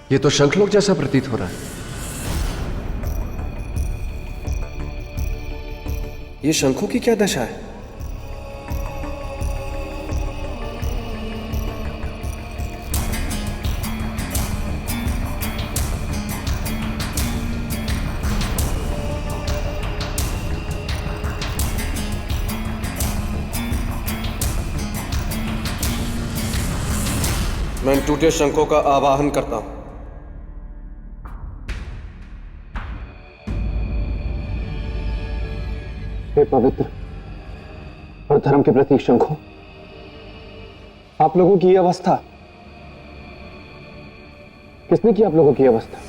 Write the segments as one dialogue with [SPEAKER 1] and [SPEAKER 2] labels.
[SPEAKER 1] ये तो शंखलोक जैसा प्रतीत हो रहा है। ये शंखों की क्या दशा है? मैं इन टूटे शंखों का आवाहन करता हूं।
[SPEAKER 2] हे पवित्र और धर्म के प्रतीक शंखों, आप लोगों की ये अवस्था किसने की? आप लोगों की अवस्था?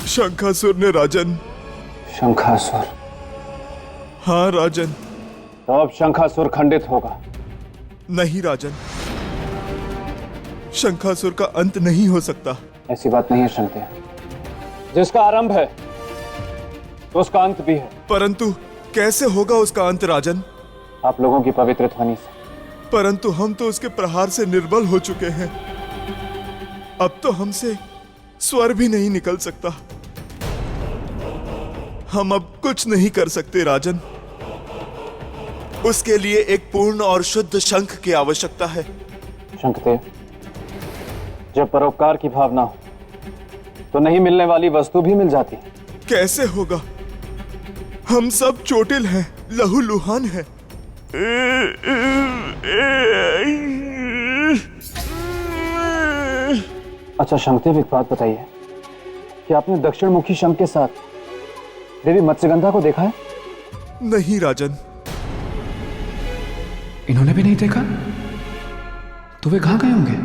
[SPEAKER 3] शंखासुर ने राजन।
[SPEAKER 2] शंखासुर?
[SPEAKER 3] हाँ राजन।
[SPEAKER 2] तो अब शंखासुर खंडित होगा?
[SPEAKER 3] नहीं राजन, शंखासुर का अंत नहीं हो सकता।
[SPEAKER 2] ऐसी बात नहीं है शंकर, जिसका आरंभ है तो उसका अंत भी है।
[SPEAKER 3] परंतु कैसे होगा उसका अंत राजन?
[SPEAKER 2] आप लोगों की पवित्र ध्वनि से।
[SPEAKER 3] परंतु हम तो उसके प्रहार से निर्बल हो चुके हैं। अब तो हमसे स्वर भी नहीं निकल सकता। हम अब कुछ नहीं कर सकते राजन। उसके लिए एक पूर्ण और शुद्ध शंख की आवश्यकता है।
[SPEAKER 2] शंखदेव, जब परोपकार की भावना हो तो नहीं मिलने वाली वस्तु भी मिल जाती।
[SPEAKER 3] कैसे होगा? हम सब चोटिल हैं, लहूलुहान हैं।
[SPEAKER 2] अच्छा शंखदेव, एक बात बताइए कि आपने दक्षिण मुखी शंख के साथ देवी मत्स्यगंधा को देखा है?
[SPEAKER 3] नहीं राजन।
[SPEAKER 1] इन्होंने भी नहीं देखा? तो वे कहां गए होंगे?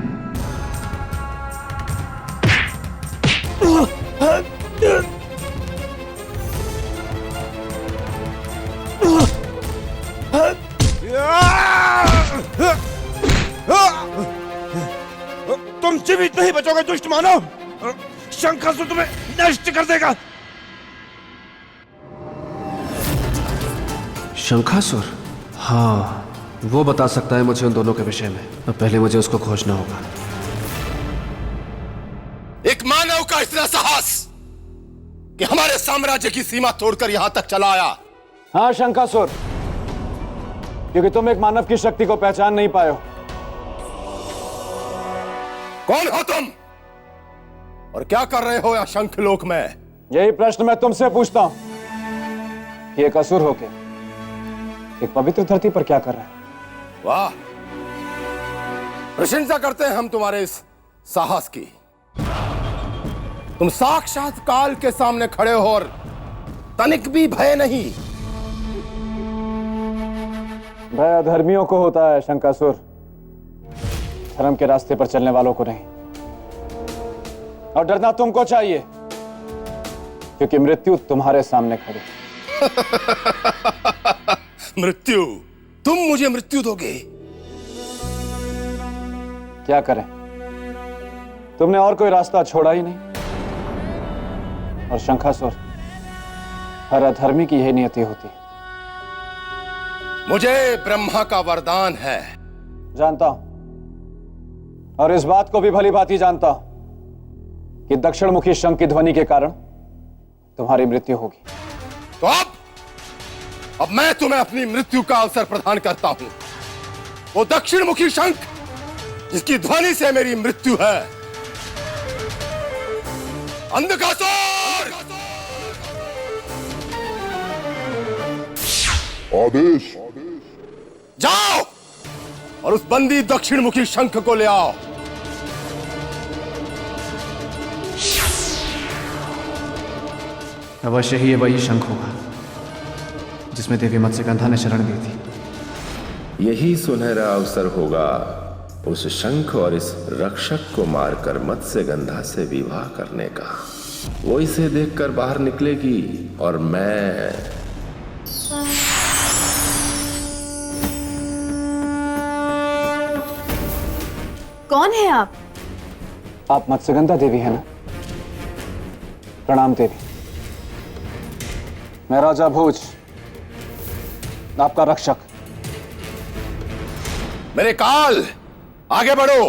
[SPEAKER 4] तुम जीवित नहीं बचोगे दुष्ट मानव। शंखासुर तुम्हें नष्ट कर देगा।
[SPEAKER 1] शंखासुर? हाँ, वो बता सकता है मुझे उन दोनों के विषय में। अब पहले मुझे उसको खोजना होगा।
[SPEAKER 4] एक मानव का इतना साहस कि हमारे साम्राज्य की सीमा तोड़कर यहां तक चला आया।
[SPEAKER 2] हाँ शंखासुर, क्योंकि तुम एक मानव की शक्ति को पहचान नहीं पाए हो।
[SPEAKER 4] कौन हो तुम और क्या कर रहे हो यहां शंखलोक में?
[SPEAKER 2] यही प्रश्न मैं तुमसे पूछता हूं कि एक असुर होके एक पवित्र धरती पर क्या कर रहा है?
[SPEAKER 4] वाह, प्रशंसा करते हैं हम तुम्हारे इस साहस की। तुम साक्षात काल के सामने खड़े हो और तनिक भी भय नहीं।
[SPEAKER 2] भय अधर्मियों को होता है शंखासुर, धर्म के रास्ते पर चलने वालों को नहीं। और डरना तुमको चाहिए क्योंकि मृत्यु तुम्हारे सामने खड़ी।
[SPEAKER 4] मृत्यु? तुम मुझे मृत्यु दोगे?
[SPEAKER 2] क्या करें, तुमने और कोई रास्ता छोड़ा ही नहीं। और शंखासुर, हर अधर्मी की यही नियति होती।
[SPEAKER 4] मुझे ब्रह्मा का वरदान है।
[SPEAKER 2] जानता हूं, और इस बात को भी भली भांति जानता हूं कि दक्षिण मुखी शंख की ध्वनि के कारण तुम्हारी मृत्यु होगी।
[SPEAKER 4] तो अब मैं तुम्हें अपनी मृत्यु का अवसर प्रदान करता हूं। वो दक्षिण मुखी शंख जिसकी ध्वनि से मेरी मृत्यु है। अंधकासुर!
[SPEAKER 5] आदेश।
[SPEAKER 4] जाओ और उस बंदी दक्षिण मुखी शंख को ले आओ।
[SPEAKER 1] अवश्य ही ये वही शंख होगा जिसमें देवी मत्स्यगंधा ने शरण दी थी।
[SPEAKER 6] यही सुनहरा अवसर होगा उस शंख और इस रक्षक को मारकर मत्स्यगंधा से विवाह करने का। वो इसे देखकर बाहर निकलेगी और मैं
[SPEAKER 7] कौन है आप?
[SPEAKER 2] आप मत्स्यगंधा देवी है ना? प्रणाम देवी, मैं राजा भोज, आपका रक्षक।
[SPEAKER 4] मेरे काल, आगे बढ़ो।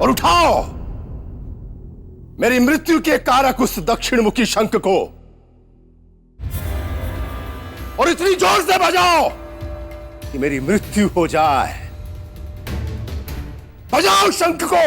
[SPEAKER 4] और उठाओ मेरी मृत्यु के कारक उस दक्षिणमुखी शंख को और इतनी जोर से बजाओ कि मेरी मृत्यु हो जाए। बजाओ शंख को।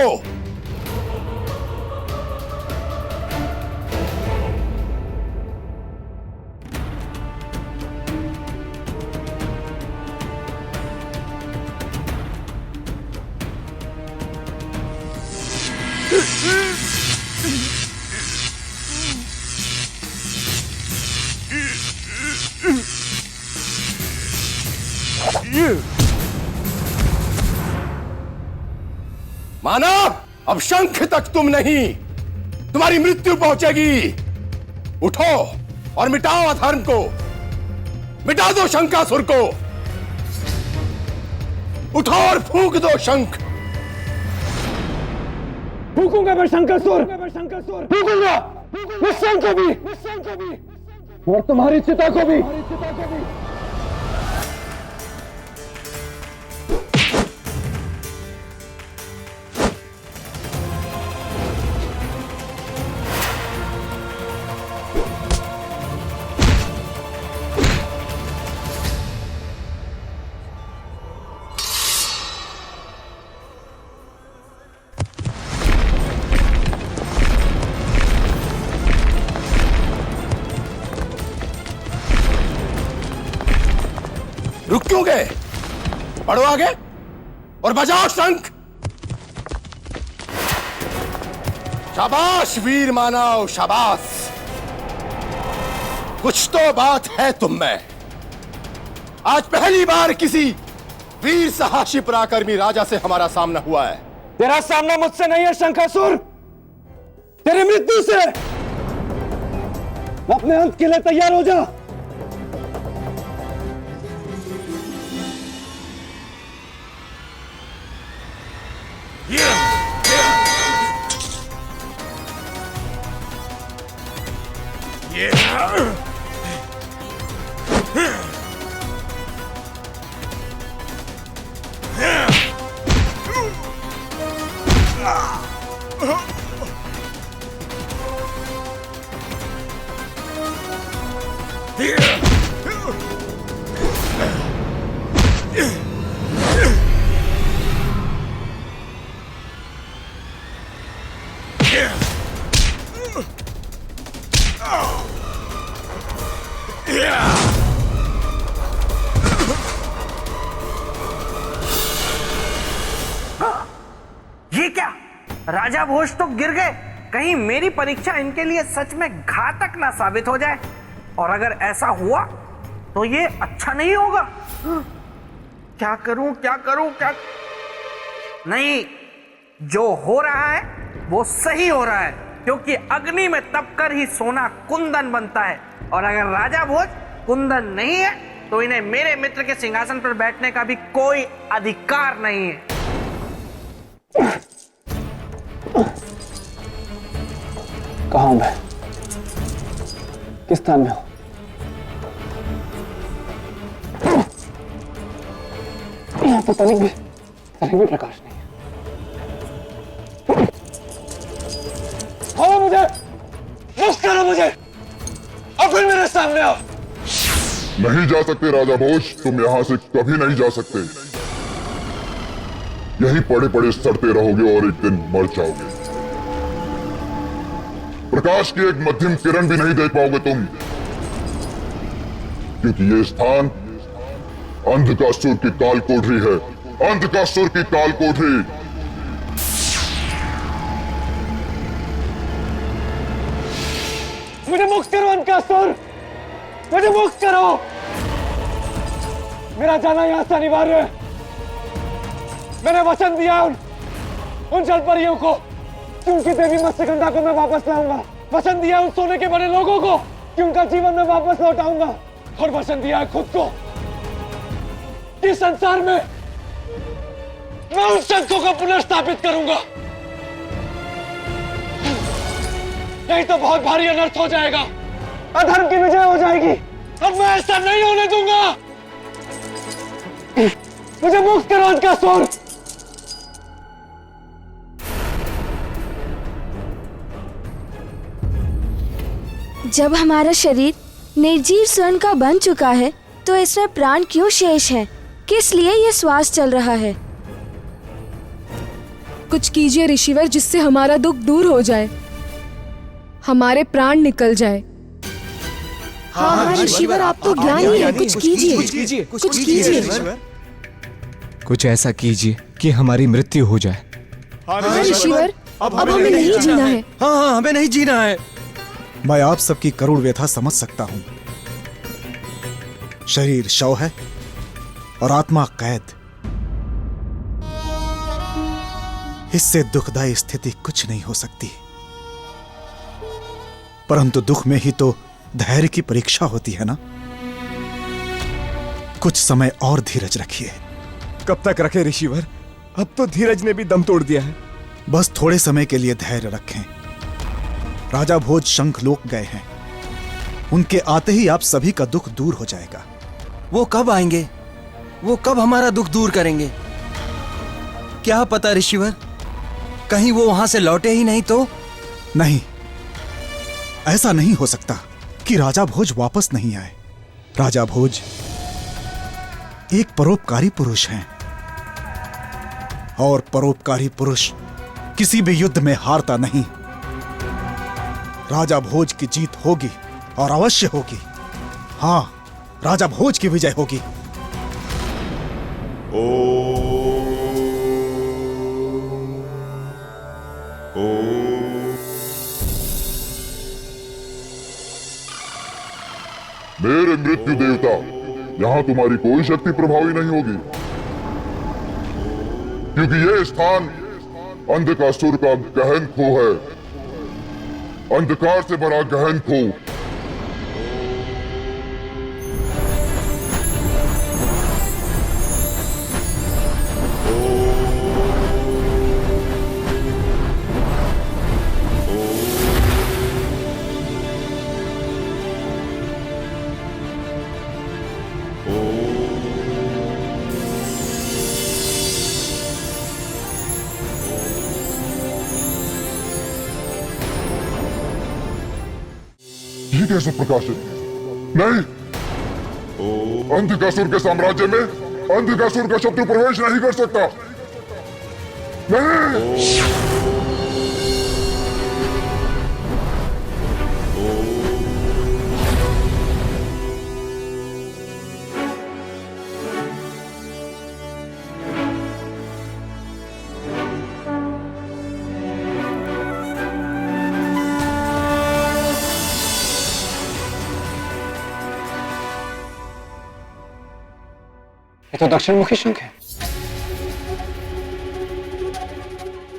[SPEAKER 4] मानव, अब शंख तक तुम नहीं, तुम्हारी मृत्यु पहुंचेगी। उठो और मिटाओ अधर्म को, मिटा दो शंकासुर को। उठो और फूंक दो शंख।
[SPEAKER 2] फूंकूंगा मैं शंकासुर, फूंकूंगा इस शंख को भी और तुम्हारी चिता को भी।
[SPEAKER 4] रुक क्यों गए? बढ़ो आगे और बजाओ शंख। शाबाश वीर मानव, शाबाश। कुछ तो बात है तुम में। आज पहली बार किसी वीर साहसी पराक्रमी राजा से हमारा सामना हुआ है।
[SPEAKER 2] तेरा सामना मुझसे नहीं है शंकासुर, तेरी मृत्यु से। अपने अंत के लिए तैयार हो जा।
[SPEAKER 5] ये क्या? राजा भोज तो गिर गए। कहीं मेरी परीक्षा इनके लिए सच में घातक ना साबित हो जाए, और अगर ऐसा हुआ तो ये अच्छा नहीं होगा। क्या करूं, क्या करूं, क्या? नहीं, जो हो रहा है वो सही हो रहा है, क्योंकि अग्नि में तपकर ही सोना कुंदन बनता है, और अगर राजा भोज कुंदन नहीं है तो इन्हें मेरे मित्र के सिंहासन पर बैठने का भी कोई अधिकार नहीं है।
[SPEAKER 2] कहाँ हूं मैं? किस स्थान में हूं? यहाँ तो तनिक भी प्रकाश नहीं है। खोलो मुझे, मुक्त करो मुझे, और फिर मेरे सामने आओ।
[SPEAKER 8] नहीं जा सकते राजा भोज, तुम यहां से कभी नहीं जा सकते। यहीं पड़े पड़े सड़ते रहोगे और एक दिन मर जाओगे। प्रकाश की एक मध्यम किरण भी नहीं देख पाओगे तुम, क्योंकि ये स्थान अंधकासुर की काल कोठरी है। अंधकासुर की काल कोठरी।
[SPEAKER 2] मुझे मुक्त करो अंधकासुर, मुझे मुक्त करो। मेरा जाना यहां से अनिवार्य है। मैंने वचन दिया उन जलपरियों को कि उनकी देवी मत्स्यगंधा को मैं वापस लाऊंगा। वचन दिया उन सोने के बड़े लोगों को कि उनका जीवन मैं वापस लौटाऊंगा। और वचन दिया है खुद को कि संसार में मैं उन शंखों को पुनर्स्थापित करूंगा। नहीं तो बहुत भारी अनर्थ हो जाएगा, अधर्म की विजय हो जाएगी, और मैं ऐसा नहीं होने दूंगा। मुझे मुक्त करो अंधकासुर।
[SPEAKER 9] जब हमारा शरीर निर्जीव स्वर्ण का बन चुका है तो इसमें प्राण क्यों शेष है? किस लिए ये श्वास चल रहा है?
[SPEAKER 7] कुछ कीजिए ऋषिवर, जिससे हमारा दुख दूर हो जाए, हमारे प्राण निकल जाए। हाँ ऋषिवर, आप तो ज्ञानी हैं, कुछ कीजिए, कुछ कीजिए।
[SPEAKER 10] कुछ ऐसा कीजिए कि हमारी मृत्यु हो जाए।
[SPEAKER 7] हाँ ऋषिवर, अब हमें नहीं जीना है।
[SPEAKER 10] हाँ, हमें नहीं जीना है।
[SPEAKER 11] मैं आप सबकी करुण व्यथा समझ सकता हूं। शरीर शव है और आत्मा कैद। इससे दुखदायी स्थिति कुछ नहीं हो सकती, परंतु दुख में ही तो धैर्य की परीक्षा होती है ना। कुछ समय और धीरज रखिए।
[SPEAKER 3] कब तक रखे ऋषिवर? अब तो धीरज ने भी दम तोड़ दिया है।
[SPEAKER 11] बस थोड़े समय के लिए धैर्य रखें। राजा भोज शंखलोक गए हैं, उनके आते ही आप सभी का दुख दूर हो जाएगा।
[SPEAKER 10] वो कब आएंगे? वो कब हमारा दुख दूर करेंगे? क्या पता ऋषिवर, कहीं वो वहां से लौटे ही नहीं तो?
[SPEAKER 11] नहीं, ऐसा नहीं हो सकता कि राजा भोज वापस नहीं आए। राजा भोज एक परोपकारी पुरुष हैं, और परोपकारी पुरुष किसी भी युद्ध में हारता नहीं। राजा भोज की जीत होगी और अवश्य होगी। हां, राजा भोज की विजय होगी।
[SPEAKER 8] मेरे मृत्यु देवता, यहां तुम्हारी कोई शक्ति प्रभावी नहीं होगी, क्योंकि यह स्थान अंधकासुर का गहन खो है। अंधकार से भरा गहन खो। ये कैसे प्रकाशित? नहीं, अंधकासुर के साम्राज्य में अंधकासुर का शत्रु प्रवेश नहीं कर सकता। नहीं।
[SPEAKER 2] ये तो दक्षिण मुखी शंख है।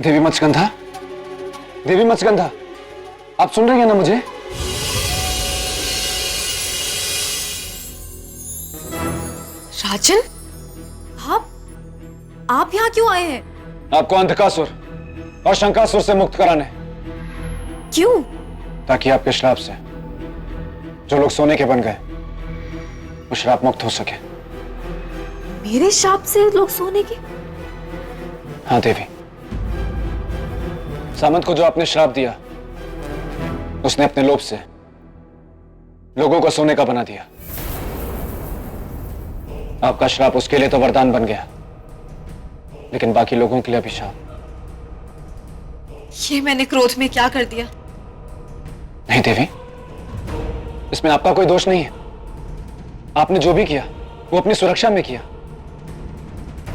[SPEAKER 2] देवी मत्स्यगंधा, देवी मत्स्यगंधा, आप सुन रही हैं ना मुझे?
[SPEAKER 7] राजन, आप यहाँ क्यों आए हैं?
[SPEAKER 2] आपको अंधकासुर और शंकासुर से मुक्त कराने।
[SPEAKER 7] क्यों?
[SPEAKER 2] ताकि आपके श्राप से जो लोग सोने के बन गए वो श्राप मुक्त हो सके।
[SPEAKER 7] मेरे शाप से लोग सोने के?
[SPEAKER 2] हाँ देवी, सामंत को जो आपने श्राप दिया उसने अपने लोभ से लोगों को सोने का बना दिया। आपका श्राप उसके लिए तो वरदान बन गया, लेकिन बाकी लोगों के लिए अभिशाप।
[SPEAKER 7] ये मैंने क्रोध में क्या कर दिया?
[SPEAKER 2] नहीं देवी, इसमें आपका कोई दोष नहीं है। आपने जो भी किया वो अपनी सुरक्षा में किया,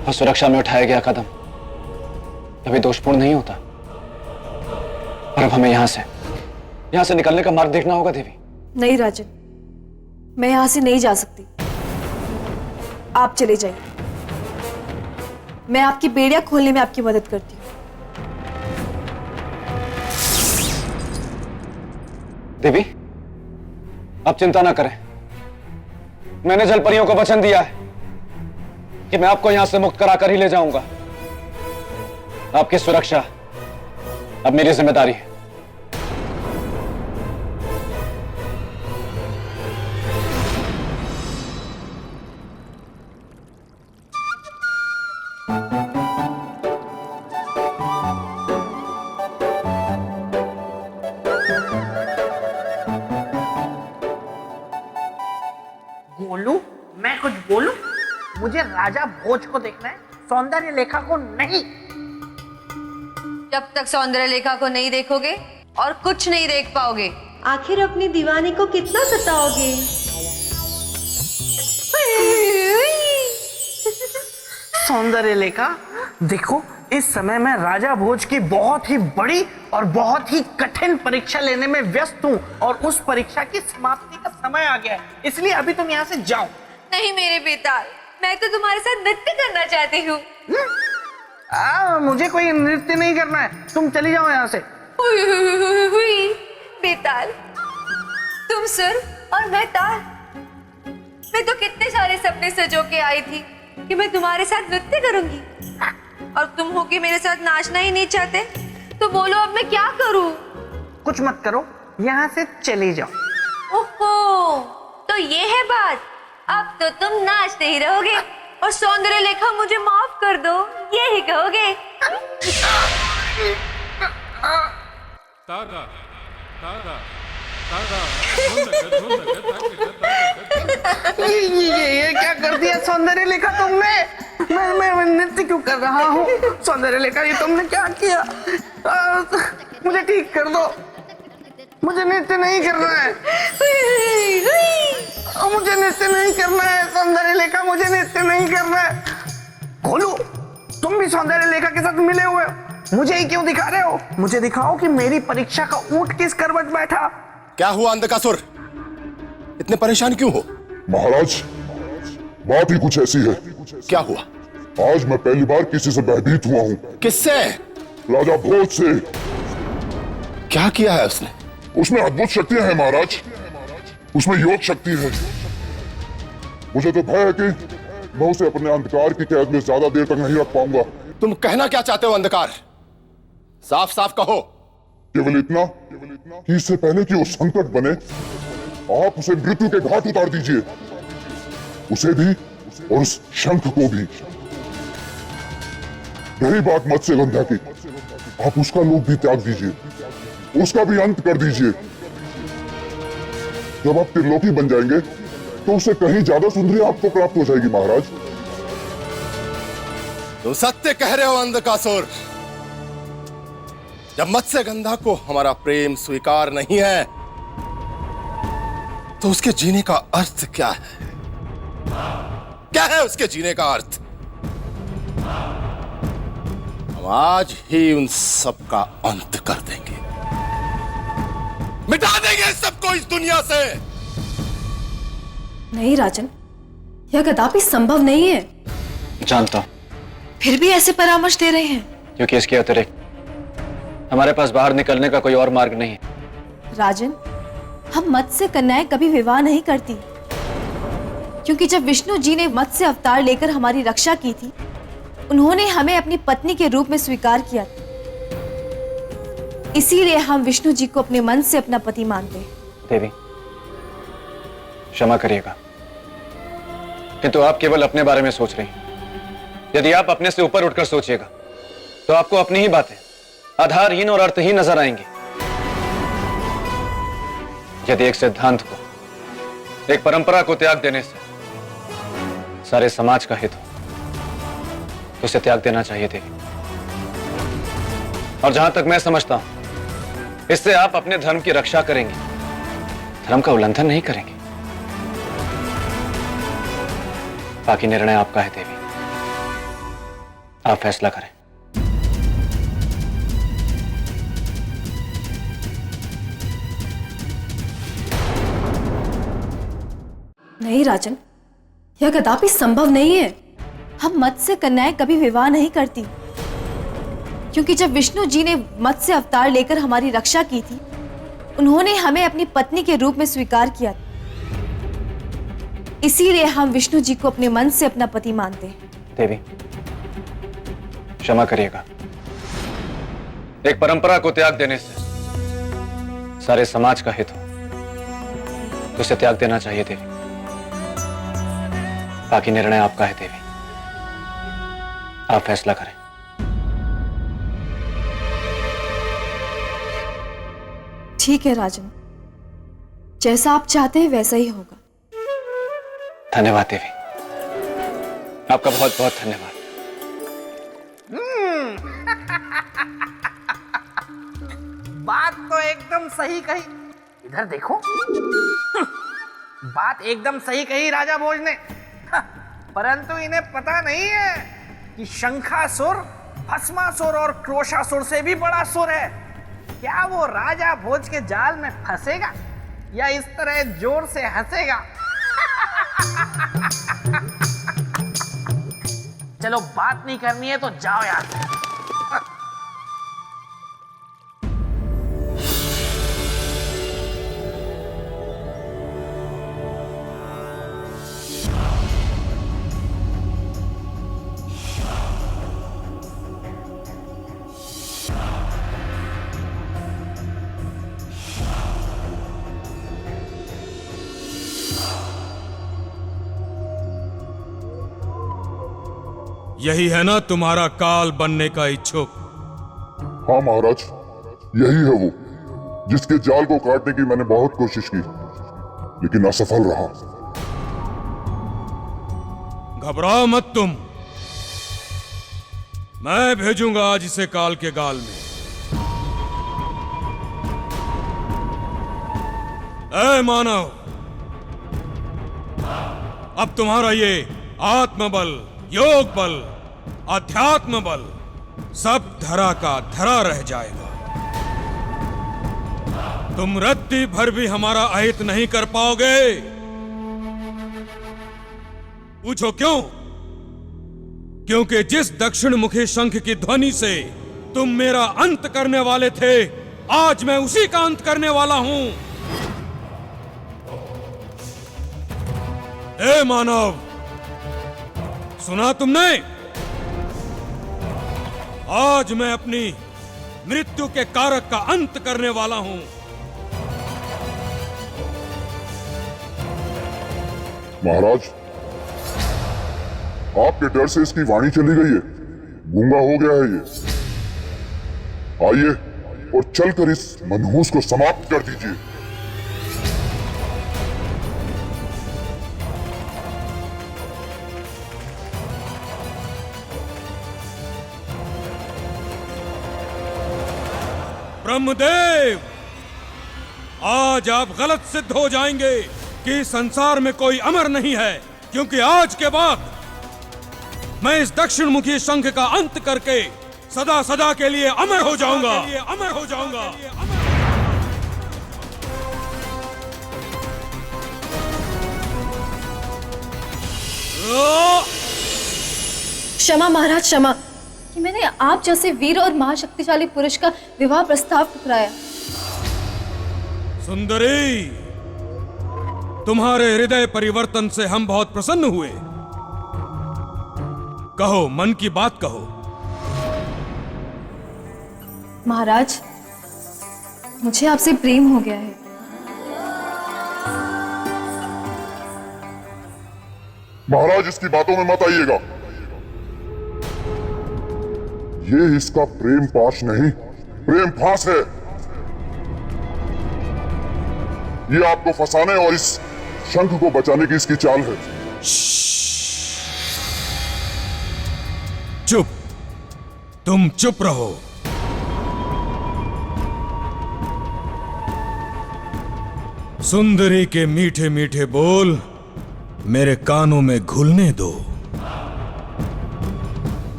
[SPEAKER 2] और सुरक्षा में उठाया गया कदम कभी दोषपूर्ण नहीं होता। और अब हमें यहां से निकलने का मार्ग देखना होगा देवी।
[SPEAKER 7] नहीं राजन, मैं यहां से नहीं जा सकती। आप चले जाइए, मैं आपकी बेड़ियां खोलने में आपकी मदद करती हूँ।
[SPEAKER 2] देवी, आप चिंता ना करें। मैंने जलपरियों को वचन दिया है कि मैं आपको यहां से मुक्त कराकर ही ले जाऊंगा। आपकी सुरक्षा अब मेरी जिम्मेदारी है।
[SPEAKER 5] मुझे राजा भोज को देखना है, सौंदर्य लेखा को नहीं।
[SPEAKER 12] जब तक सौंदर्य लेखा को नहीं देखोगे और कुछ नहीं देख पाओगे।
[SPEAKER 13] आखिर अपनी दीवानी को कितना सताओगे?
[SPEAKER 5] सौंदर्य लेखा, देखो इस समय मैं राजा भोज की बहुत ही बड़ी और बहुत ही कठिन परीक्षा लेने में व्यस्त हूँ और उस परीक्षा की समाप्ति का समय आ गया है, इसलिए अभी तुम यहाँ से जाओ।
[SPEAKER 12] नहीं मेरे बेताल, मैं तो तुम्हारे साथ नृत्य करना चाहती हूँ।
[SPEAKER 5] मुझे कोई नृत्य नहीं करना है, तुम चली जाओ यहाँ से।
[SPEAKER 12] हुई बेताल, तुम सुर और मैं ताल। मैं तो कितने सारे सपने सजो के आई थी कि मैं तुम्हारे साथ नृत्य करूंगी, और तुम हो कि मेरे साथ नाचना ही नहीं चाहते। तो बोलो अब मैं क्या करूं?
[SPEAKER 5] कुछ मत करो, यहाँ से चले जाओ।
[SPEAKER 12] ओहो, तो ये है बात। अब तो तुम नाचते ही रहोगे और सौंदर्य लेखा मुझे माफ कर दो, ये ही कहोगे।
[SPEAKER 5] ये क्या कर दिया सौंदर्य लेखा तुमने? मैं नृत्य क्यों कर रहा हूँ? सौंदर्य लेखा, ये तुमने क्या किया? मुझे ठीक कर दो, मुझे नृत्य नहीं करना है। मुझे नृत्य नहीं करना है सौंदर्य लेखा, मुझे नृत्य नहीं करना है। खोलो, तुम भी सौंदर्य लेखा के साथ मिले हुए हो, मुझे ही क्यों दिखा रहे हो? मुझे दिखाओ कि मेरी परीक्षा का ऊंट किस करवट बैठा।
[SPEAKER 4] क्या हुआ अंधकासुर, इतने परेशान क्यों हो?
[SPEAKER 8] महाराज, बात ही कुछ ऐसी है।
[SPEAKER 4] क्या हुआ?
[SPEAKER 8] आज मैं पहली बार किसी से भयभीत हुआ हूँ।
[SPEAKER 4] किससे?
[SPEAKER 8] राजा भोज से।
[SPEAKER 4] क्या किया है उसने?
[SPEAKER 8] उसमें अद्भुत शक्तियां हैं महाराज, उसमें योग शक्ति है। मुझे तो भय है कि मैं उसे अपने अंधकार की कैद में ज्यादा देर तक नहीं रख पाऊंगा।
[SPEAKER 4] तुम कहना क्या चाहते हो अंधकार? साफ साफ कहो।
[SPEAKER 8] केवल इतना कि इससे पहले कि वो संकट बने, आप उसे मृत्यु के घाट उतार दीजिए, उसे भी और उस शंख को भी। रही बात मत्स्यगंधा की, आप उसका लोक भी त्याग दीजिए, उसका भी अंत कर दीजिए। जब आप त्रिलोकी बन जाएंगे तो उससे कहीं ज्यादा सुंदरी आपको प्राप्त हो जाएगी महाराज।
[SPEAKER 4] तुम सत्य कह रहे हो अंधकासुर। जब मत्स्यगंधा को हमारा प्रेम स्वीकार नहीं है तो उसके जीने का अर्थ क्या है? क्या है उसके जीने का अर्थ? हम आज ही उन सब का अंत कर देंगे, मिटा देंगे सबको इस दुनिया से।
[SPEAKER 13] नहीं राजन, यह कदापि संभव नहीं है।
[SPEAKER 1] जानता हूं,
[SPEAKER 13] फिर भी ऐसे परामर्श दे रहे हैं
[SPEAKER 1] क्योंकि इसके अतिरिक्त हमारे पास बाहर निकलने का कोई और मार्ग नहीं है।
[SPEAKER 13] राजन, हम मत्स्य कन्याएं कभी विवाह नहीं करती, क्योंकि जब विष्णु जी ने मत्स्य अवतार लेकर हमारी रक्षा की थी, उन्होंने हमें अपनी पत्नी के रूप में स्वीकार किया था। इसीलिए हम विष्णु जी को अपने मन से अपना पति मानते हैं।
[SPEAKER 1] देवी, क्षमा करिएगा, किंतु आप केवल अपने बारे में सोच रही हैं। यदि आप अपने से ऊपर उठकर सोचिएगा तो आपको अपनी ही बातें आधारहीन और अर्थहीन नजर आएंगी। यदि एक सिद्धांत को, एक परंपरा को त्याग देने से सारे समाज का हित हो तो उसे त्याग देना चाहिए देवी। और जहां तक मैं समझता हूं, इससे आप अपने धर्म की रक्षा करेंगे, धर्म का उल्लंघन नहीं करेंगे। बाकी निर्णय आपका है देवी, आप फैसला करें।
[SPEAKER 13] नहीं राजन, यह कदापि संभव नहीं है। हम मत्स्य कन्याएं कभी विवाह नहीं करती, क्योंकि जब विष्णु जी ने मत्स्य अवतार लेकर हमारी रक्षा की थी, उन्होंने हमें अपनी पत्नी के रूप में स्वीकार किया था। इसीलिए हम विष्णु जी को अपने मन से अपना पति मानते हैं।
[SPEAKER 1] देवी, क्षमा करिएगा, एक परंपरा को त्याग देने से सारे समाज का हित हो तो उसे त्याग देना चाहिए देवी। बाकी निर्णय आपका है देवी, आप फैसला करें।
[SPEAKER 13] ठीक है राजन, जैसा आप चाहते हैं वैसा ही होगा।
[SPEAKER 1] धन्यवाद देवी, आपका बहुत बहुत धन्यवाद।
[SPEAKER 5] बात तो एकदम सही कही। इधर देखो। बात एकदम सही कही राजा भोज ने। परंतु इन्हें पता नहीं है कि शंखासुर, भस्मासुर और क्रोशासुर से भी बड़ा सुर है। क्या वो राजा भोज के जाल में फंसेगा या इस तरह जोर से हंसेगा? चलो बात नहीं करनी है तो जाओ यार।
[SPEAKER 14] यही है ना तुम्हारा काल बनने का इच्छुक?
[SPEAKER 8] हाँ महाराज, यही है वो जिसके जाल को काटने की मैंने बहुत कोशिश की, लेकिन असफल रहा।
[SPEAKER 14] घबराओ मत तुम, मैं भेजूंगा आज इसे काल के गाल में। ऐ मानव, अब तुम्हारा ये आत्मबल, योग बल, अध्यात्म बल सब धरा का धरा रह जाएगा। तुम रत्ती भर भी हमारा अहित नहीं कर पाओगे। पूछो क्यों? क्योंकि जिस दक्षिण मुखी शंख की ध्वनि से तुम मेरा अंत करने वाले थे, आज मैं उसी का अंत करने वाला हूं। ए मानव, सुना तुमने? आज मैं अपनी मृत्यु के कारक का अंत करने वाला हूं।
[SPEAKER 8] महाराज, आपके डर से इसकी वाणी चली गई है, गूंगा हो गया है ये। आइए और चलकर इस मनहूस को समाप्त कर दीजिए।
[SPEAKER 14] ब्रह्मदेव, आज आप गलत सिद्ध हो जाएंगे कि संसार में कोई अमर नहीं है, क्योंकि आज के बाद मैं इस दक्षिण मुखी शंख का अंत करके सदा सदा के लिए अमर हो जाऊंगा। अमर हो जाऊंगा।
[SPEAKER 13] क्षमा महाराज, क्षमा कि मैंने आप जैसे वीर और महाशक्तिशाली पुरुष का विवाह प्रस्ताव ठुकराया।
[SPEAKER 14] सुंदरी, तुम्हारे हृदय परिवर्तन से हम बहुत प्रसन्न हुए। कहो, मन की बात कहो।
[SPEAKER 13] महाराज, मुझे आपसे प्रेम हो गया है।
[SPEAKER 8] महाराज, इसकी बातों में मत आइएगा। ये इसका प्रेम पाश नहीं, प्रेम फांस है। ये आपको फंसाने और इस शंख को बचाने की इसकी चाल है।
[SPEAKER 14] चुप, तुम चुप रहो। सुंदरी के मीठे मीठे बोल मेरे कानों में घुलने दो।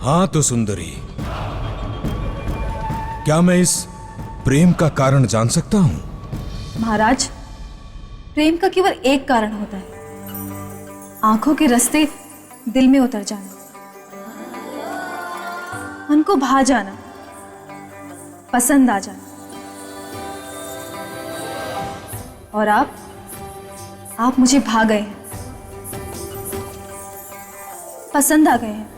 [SPEAKER 14] हाँ तो सुंदरी, क्या मैं इस प्रेम का कारण जान सकता हूं?
[SPEAKER 13] महाराज, प्रेम का केवल एक कारण होता है, आंखों के रास्ते दिल में उतर जाना, मन को भा जाना, पसंद आ जाना। और आप मुझे भा गए हैं, पसंद आ गए हैं।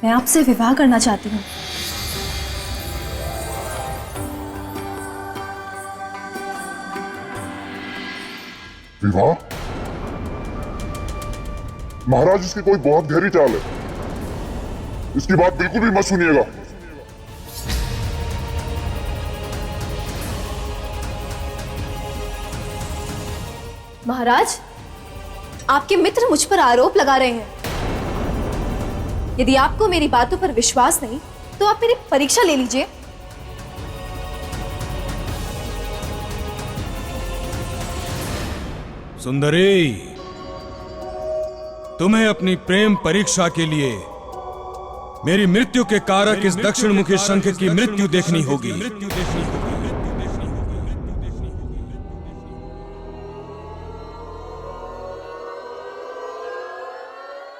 [SPEAKER 13] मैं आपसे विवाह करना चाहती हूँ।
[SPEAKER 8] विवाह? महाराज, इसकी कोई बहुत गहरी चाल है, इसकी बात बिल्कुल भी मत सुनिएगा।
[SPEAKER 13] महाराज, आपके मित्र मुझ पर आरोप लगा रहे हैं। यदि आपको मेरी बातों पर विश्वास नहीं तो आप मेरी परीक्षा ले लीजिए।
[SPEAKER 14] सुंदरी, तुम्हें अपनी प्रेम परीक्षा के लिए मेरी मृत्यु के कारक इस दक्षिण मुखी शंख की मृत्यु देखनी होगी।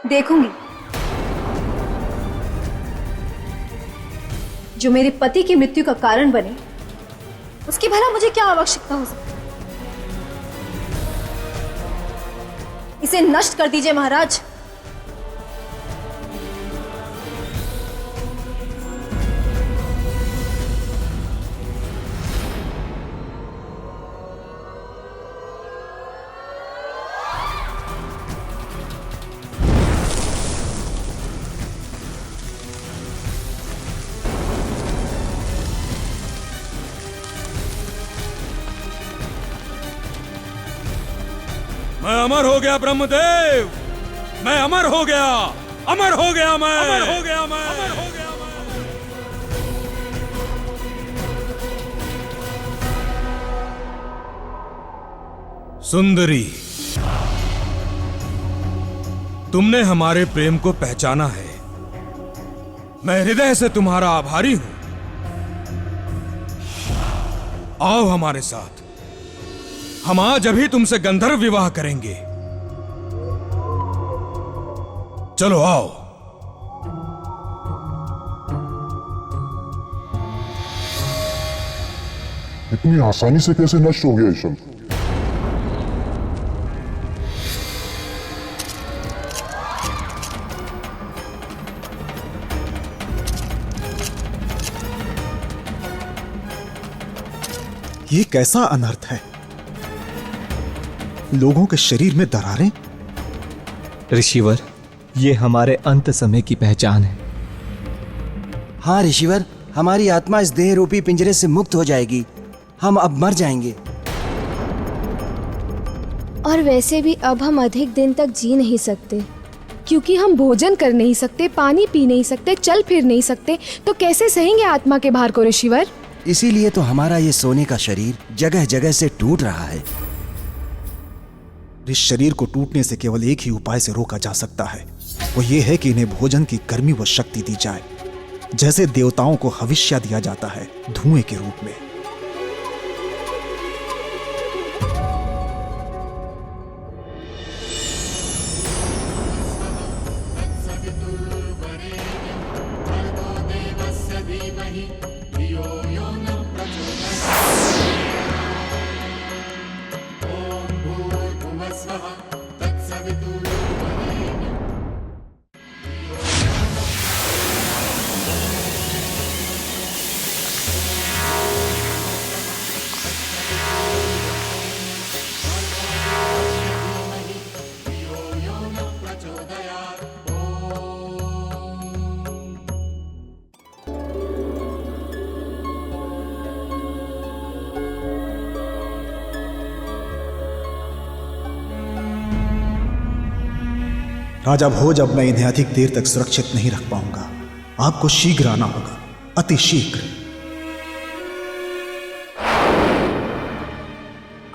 [SPEAKER 13] देखूंगी। जो मेरे पति की मृत्यु का कारण बने, उसकी भला मुझे क्या आवश्यकता हो सकती है? इसे नष्ट कर दीजिए महाराज।
[SPEAKER 14] मैं अमर हो गया ब्रह्मदेव, मैं अमर हो गया, अमर हो गया मैं, अमर हो गया मैं, अमर हो गया मैं। सुंदरी, तुमने हमारे प्रेम को पहचाना है। मैं हृदय से तुम्हारा आभारी हूं। आओ हमारे साथ, हम आज अभी तुमसे गंधर्व विवाह करेंगे। चलो आओ।
[SPEAKER 8] इतनी आसानी से कैसे नष्ट हो गया ये शंख?
[SPEAKER 11] ये कैसा अनर्थ है? लोगों के शरीर में दरारें?
[SPEAKER 15] ऋषिवर, ये हमारे अंत समय की पहचान है।
[SPEAKER 10] हाँ ऋषिवर, हमारी आत्मा इस देह रूपी पिंजरे से मुक्त हो जाएगी। हम अब मर जाएंगे।
[SPEAKER 7] और वैसे भी अब हम अधिक दिन तक जी नहीं सकते, क्योंकि हम भोजन कर नहीं सकते, पानी पी नहीं सकते, चल फिर नहीं सकते, तो कैसे सहेंगे आत्मा के भार को ऋषिवर?
[SPEAKER 10] इसीलिए तो हमारा ये सोने का शरीर जगह जगह से टूट रहा है।
[SPEAKER 11] इस शरीर को टूटने से केवल एक ही उपाय से रोका जा सकता है, वो ये है कि इन्हें भोजन की गर्मी व शक्ति दी जाए, जैसे देवताओं को हविष्या दिया जाता है धुएं के रूप में। राजा भोज, अब मैं इन्हें अधिक देर तक सुरक्षित नहीं रख पाऊंगा। आपको शीघ्र आना होगा, अति शीघ्र।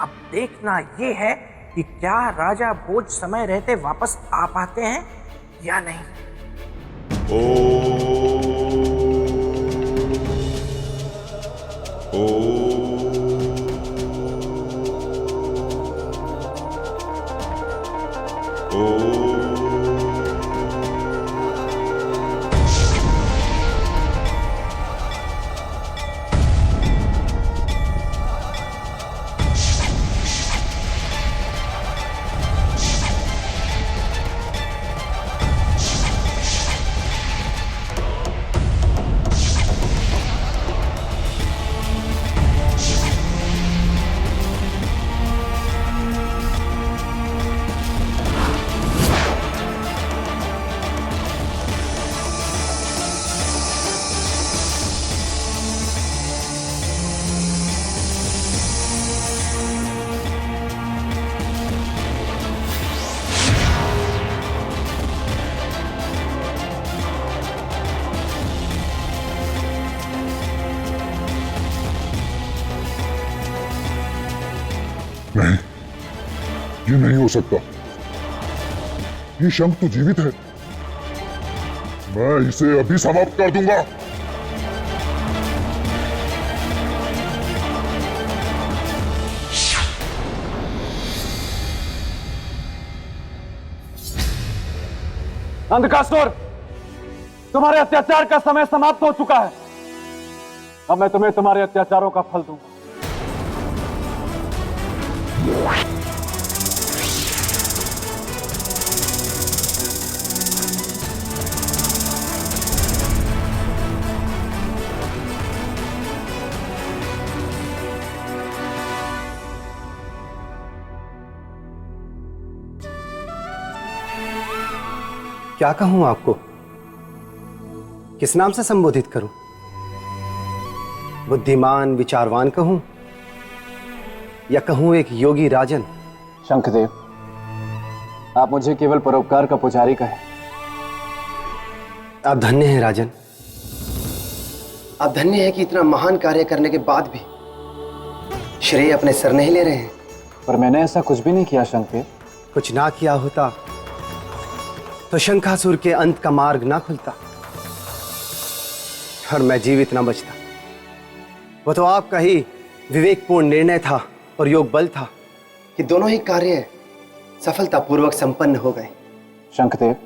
[SPEAKER 5] अब देखना ये है कि क्या राजा भोज समय रहते वापस आ पाते हैं या नहीं।
[SPEAKER 8] नहीं, ये नहीं हो सकता। ये शंख तो जीवित है। मैं इसे अभी समाप्त कर दूंगा।
[SPEAKER 2] अंधकासुर, तुम्हारे अत्याचार का समय समाप्त हो चुका है। अब मैं तुम्हें तुम्हारे अत्याचारों का फल दूंगा।
[SPEAKER 16] क्या कहूं आपको? किस नाम से संबोधित करूं? बुद्धिमान विचारवान कहूं या कहूं एक योगी राजन?
[SPEAKER 2] शंखदेव, आप मुझे केवल परोपकार का पुजारी कहें।
[SPEAKER 16] आप धन्य हैं राजन। आप धन्य हैं कि इतना महान कार्य करने के बाद भी श्रेय अपने सर नहीं ले रहे हैं।
[SPEAKER 2] पर मैंने ऐसा कुछ भी नहीं किया शंखदेव।
[SPEAKER 16] कुछ ना किया होता तो शंखासुर के अंत का मार्ग ना खुलता और मैं जीवित ना बचता। वो तो आपका ही विवेकपूर्ण निर्णय था और योग बल था कि दोनों ही कार्य सफलतापूर्वक संपन्न हो गए।
[SPEAKER 2] शंखदेव,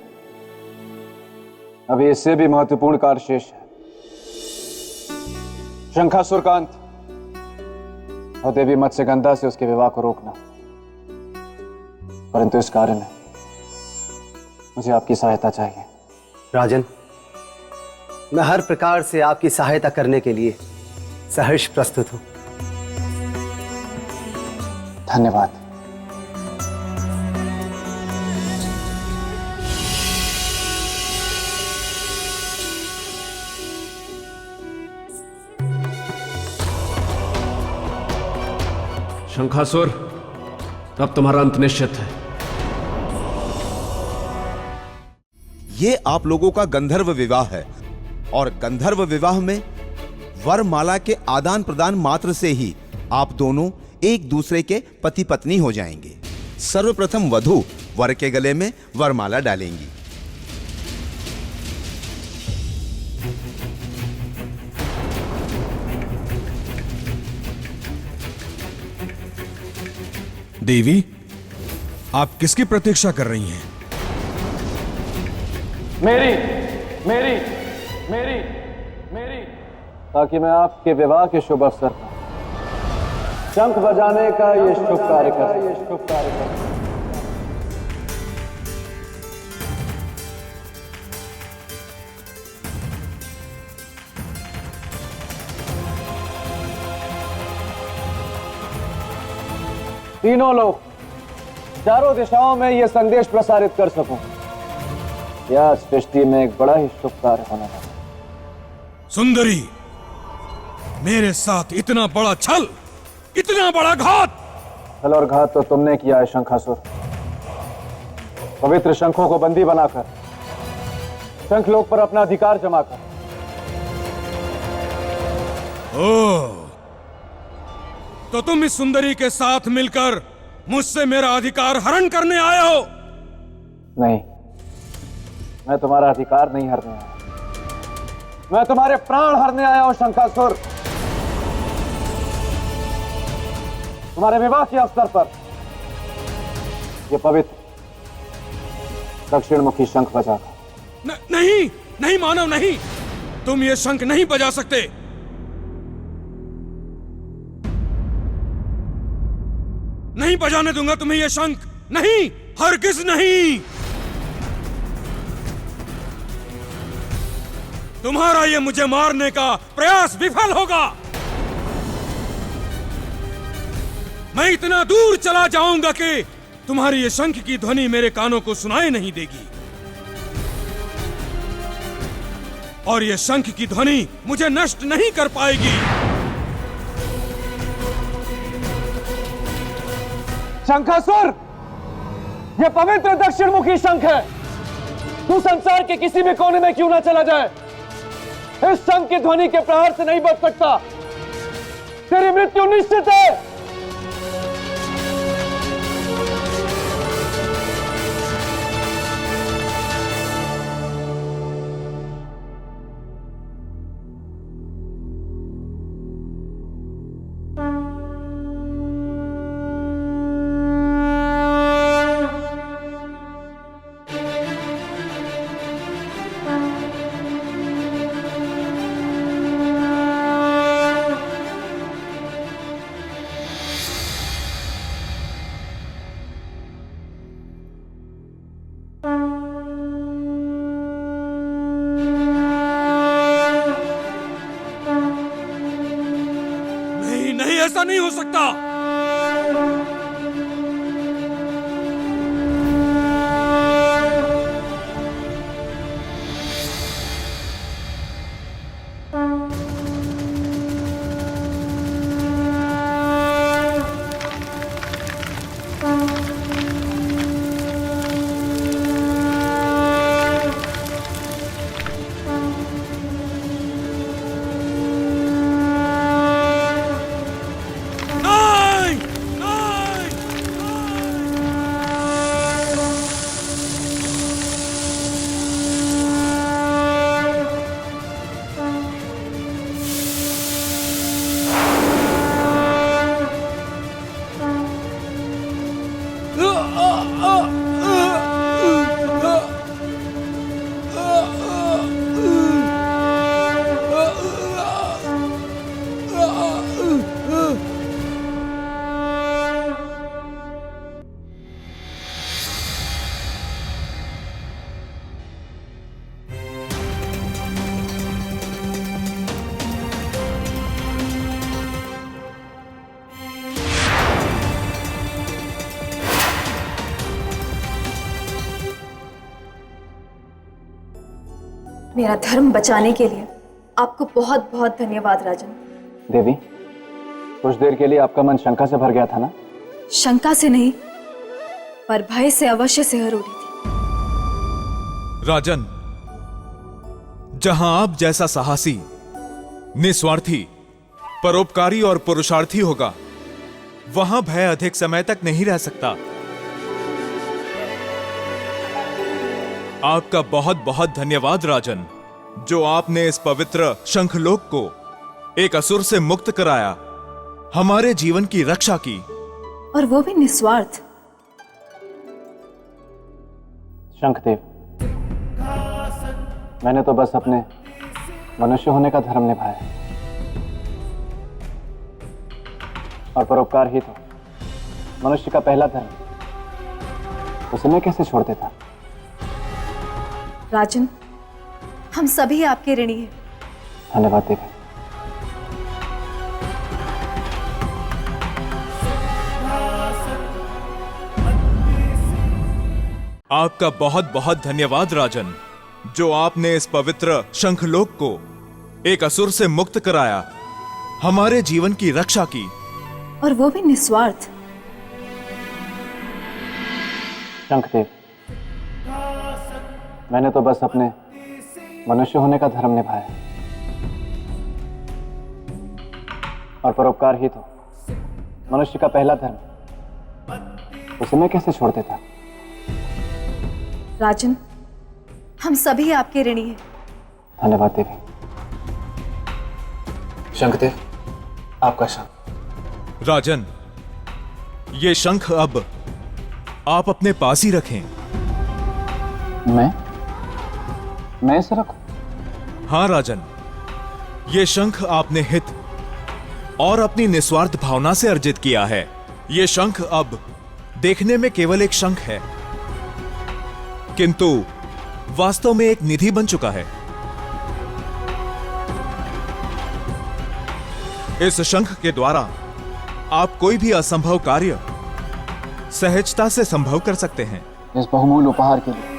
[SPEAKER 2] अभी इससे भी महत्वपूर्ण कार्य शेष है। शंखासुर का अंत और देवी मत्स्यगंधा से उसके विवाह को रोकना। परंतु इस कार्य में मुझे आपकी सहायता चाहिए।
[SPEAKER 16] राजन, मैं हर प्रकार से आपकी सहायता करने के लिए सहर्ष प्रस्तुत हूं।
[SPEAKER 2] धन्यवाद।
[SPEAKER 17] शंखासुर, अब तुम्हारा अंत निश्चित है।
[SPEAKER 18] ये आप लोगों का गंधर्व विवाह है और गंधर्व विवाह में वरमाला के आदान प्रदान मात्र से ही आप दोनों एक दूसरे के पति पत्नी हो जाएंगे। सर्वप्रथम वधू वर के गले में वरमाला डालेंगी।
[SPEAKER 14] देवी, आप किसकी प्रतीक्षा कर रही हैं?
[SPEAKER 2] मेरी मेरी मेरी मेरी ताकि मैं आपके विवाह के शुभ अवसर पर शंख बजाने का ये शुभ कार्य कर। तीनों लोग चारों दिशाओं में यह संदेश प्रसारित कर सकूं कि आज सृष्टि में एक बड़ा ही शुभ कार्य होने वाला है।
[SPEAKER 14] सुंदरी, मेरे साथ इतना बड़ा छल, इतना बड़ा घात।
[SPEAKER 2] छल और घात तो तुमने किया है शंखासुर। पवित्र शंखों को बंदी बनाकर शंखलोक पर अपना अधिकार जमाकर।
[SPEAKER 14] ओह, तो तुम इस सुंदरी के साथ मिलकर मुझसे मेरा अधिकार हरण करने आए हो?
[SPEAKER 2] नहीं, मैं तुम्हारा अधिकार नहीं हरने आया, मैं तुम्हारे प्राण हरने आया हूं शंखासुर। तुम्हारे विवाह के अवसर पर यह पवित्र दक्षिणमुखी शंख बजाकर।
[SPEAKER 14] नहीं नहीं मानव, नहीं, तुम ये शंख नहीं बजा सकते। नहीं बजाने दूंगा तुम्हें यह शंख, नहीं, हरगिज नहीं। तुम्हारा यह मुझे मारने का प्रयास विफल होगा। मैं इतना दूर चला जाऊंगा कि तुम्हारी ये शंख की ध्वनि मेरे कानों को सुनाई नहीं देगी, और ये शंख की ध्वनि मुझे नष्ट नहीं कर पाएगी।
[SPEAKER 2] शंखासुर, यह पवित्र दक्षिणमुखी शंख है। तू संसार के किसी भी कोने में क्यों ना चला जाए, इस शंख की ध्वनि के प्रहार से नहीं बच सकता। तेरी मृत्यु निश्चित है।
[SPEAKER 14] नहीं नहीं, ऐसा नहीं हो सकता।
[SPEAKER 13] मेरा धर्म बचाने के लिए आपको बहुत बहुत धन्यवाद राजन।
[SPEAKER 2] देवी, कुछ देर के लिए आपका मन शंका से भर गया था ना?
[SPEAKER 13] शंका से नहीं, पर भय से अवश्य सिहर उठी थी।
[SPEAKER 19] राजन, जहां आप जैसा साहसी, निस्वार्थी, परोपकारी और पुरुषार्थी होगा, वहां भय अधिक समय तक नहीं रह सकता। आपका बहुत बहुत धन्यवाद राजन, जो आपने इस पवित्र शंखलोक को एक असुर से मुक्त कराया, हमारे जीवन की रक्षा की,
[SPEAKER 13] और वो भी निस्वार्थ।
[SPEAKER 2] शंखदेव, मैंने तो बस अपने मनुष्य होने का धर्म निभाया, और परोपकार ही तो मनुष्य का पहला धर्म। उसे मैं कैसे छोड़ देता?
[SPEAKER 13] राजन, हम सभी आपके ऋणी हैं।
[SPEAKER 2] धन्यवाद देवी।
[SPEAKER 19] आपका बहुत बहुत धन्यवाद राजन, जो आपने इस पवित्र शंखलोक को एक असुर से मुक्त कराया, हमारे जीवन की रक्षा की,
[SPEAKER 13] और वो भी निस्वार्थ।
[SPEAKER 2] शंखदेव, मैंने तो बस अपने मनुष्य होने का धर्म निभाया, और परोपकार ही तो मनुष्य का पहला धर्म। उसे मैं कैसे छोड़ देता?
[SPEAKER 13] राजन, हम सभी आपके ऋणी हैं।
[SPEAKER 2] धन्यवाद देवी। शंखदेव, आपका शंख।
[SPEAKER 19] राजन, ये शंख अब आप अपने पास ही रखें।
[SPEAKER 2] मैं इसे रखूं?
[SPEAKER 19] हाँ राजन, ये शंख आपने हित और अपनी निस्वार्थ भावना से अर्जित किया है। ये शंख अब देखने में केवल एक शंख है, किंतु वास्तव में एक निधि बन चुका है। इस शंख के द्वारा आप कोई भी असंभव कार्य सहजता से संभव कर सकते हैं।
[SPEAKER 2] इस बहुमूल्य उपहार के लिए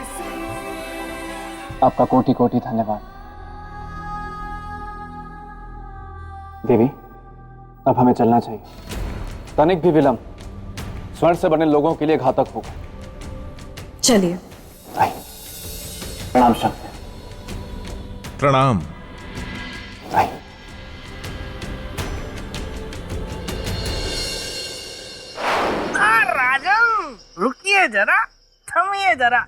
[SPEAKER 2] आपका कोटि कोटि धन्यवाद। देवी, अब हमें चलना चाहिए। तनिक भी विलंब स्वर्ण से बने लोगों के लिए घातक होगा।
[SPEAKER 13] चलिए।
[SPEAKER 2] प्रणाम शंखदेव।
[SPEAKER 19] प्रणाम।
[SPEAKER 5] राजन, रुकिए जरा, थमिए जरा।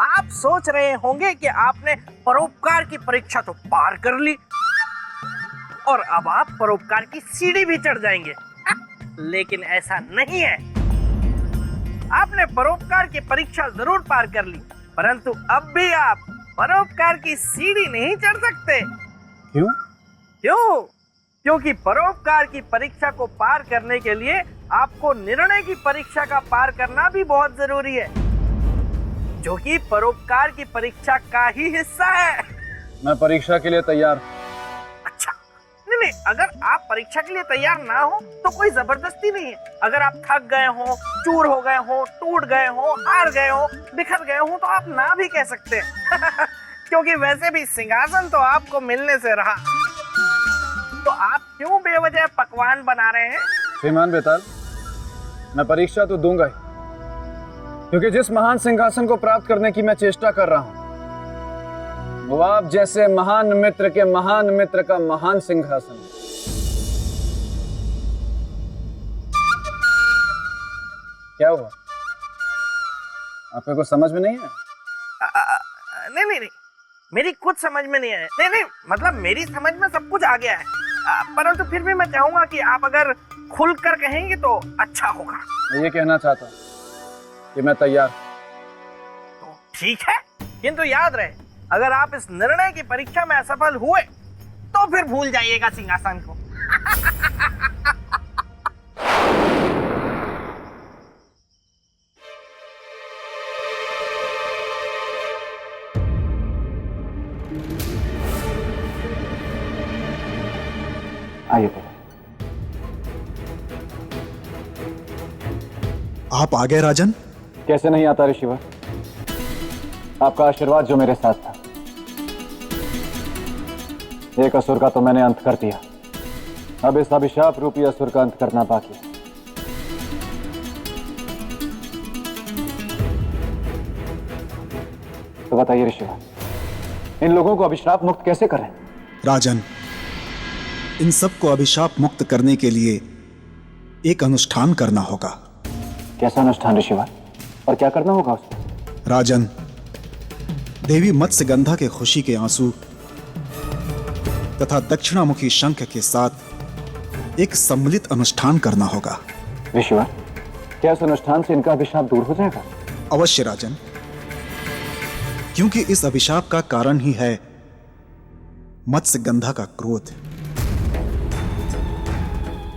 [SPEAKER 5] आप सोच रहे होंगे कि आपने परोपकार की परीक्षा तो पार कर ली और अब आप परोपकार की सीढ़ी भी चढ़ जाएंगे, लेकिन ऐसा नहीं है। आपने परोपकार की परीक्षा जरूर पार कर ली, परंतु अब भी आप परोपकार की सीढ़ी नहीं चढ़ सकते।
[SPEAKER 2] क्यों?
[SPEAKER 5] क्योंकि परोपकार की परीक्षा को पार करने के लिए आपको निर्णय की परीक्षा का पार करना भी बहुत जरूरी है, जो कि परोपकार की परीक्षा का ही हिस्सा है।
[SPEAKER 2] मैं परीक्षा के लिए तैयार।
[SPEAKER 5] अच्छा, नहीं, नहीं, अगर आप परीक्षा के लिए तैयार ना हो तो कोई जबरदस्ती नहीं है। अगर आप थक गए हो, चूर हो गए हो, टूट गए हो, हार गए हो, बिखर गए हो, तो आप ना भी कह सकते हैं। क्योंकि वैसे भी सिंहासन तो आपको मिलने से रहा, तो आप क्यों बेवजह पकवान बना रहे हैं?
[SPEAKER 2] श्रीमान बेताल, मैं परीक्षा तो दूंगा ही, क्योंकि जिस महान सिंहासन को प्राप्त करने की मैं चेष्टा कर रहा हूं, वो आप जैसे महान मित्र के महान मित्र का महान सिंहासन। क्या हुआ? आपको कुछ समझ में नहीं है?
[SPEAKER 5] नहीं, मेरी कुछ समझ में नहीं है। नहीं, मतलब मेरी समझ में सब कुछ आ गया है, परंतु फिर भी मैं चाहूंगा कि आप अगर खुलकर कहेंगे तो अच्छा होगा।
[SPEAKER 2] मैं ये कहना चाहता हूं कि मैं तैयार।
[SPEAKER 5] तो ठीक है, किंतु याद रहे, अगर आप इस निर्णय की परीक्षा में असफल हुए तो फिर भूल जाइएगा सिंहासन को।
[SPEAKER 2] आइए।
[SPEAKER 11] आप आ गए राजन?
[SPEAKER 2] कैसे नहीं आता ऋषिवर, आपका आशीर्वाद जो मेरे साथ था। एक असुर का तो मैंने अंत कर दिया, अब इस अभिशाप रूपी असुर का अंत करना बाकी है। तो बताइए ऋषिवर, इन लोगों को अभिशाप मुक्त कैसे करें?
[SPEAKER 11] राजन, इन सबको अभिशाप मुक्त करने के लिए एक अनुष्ठान करना होगा।
[SPEAKER 2] कैसा अनुष्ठान ऋषिवर, और क्या करना होगा उसमें?
[SPEAKER 11] राजन, देवी मत्स्यगंधा के खुशी के आंसू तथा दक्षिणामुखी शंख के साथ एक सम्मिलित अनुष्ठान करना होगा।
[SPEAKER 2] ऋषिवर, क्या इस अनुष्ठान से इनका अभिशाप दूर हो जाएगा?
[SPEAKER 11] अवश्य राजन, क्योंकि इस अभिशाप का कारण ही है मत्स्यगंधा का क्रोध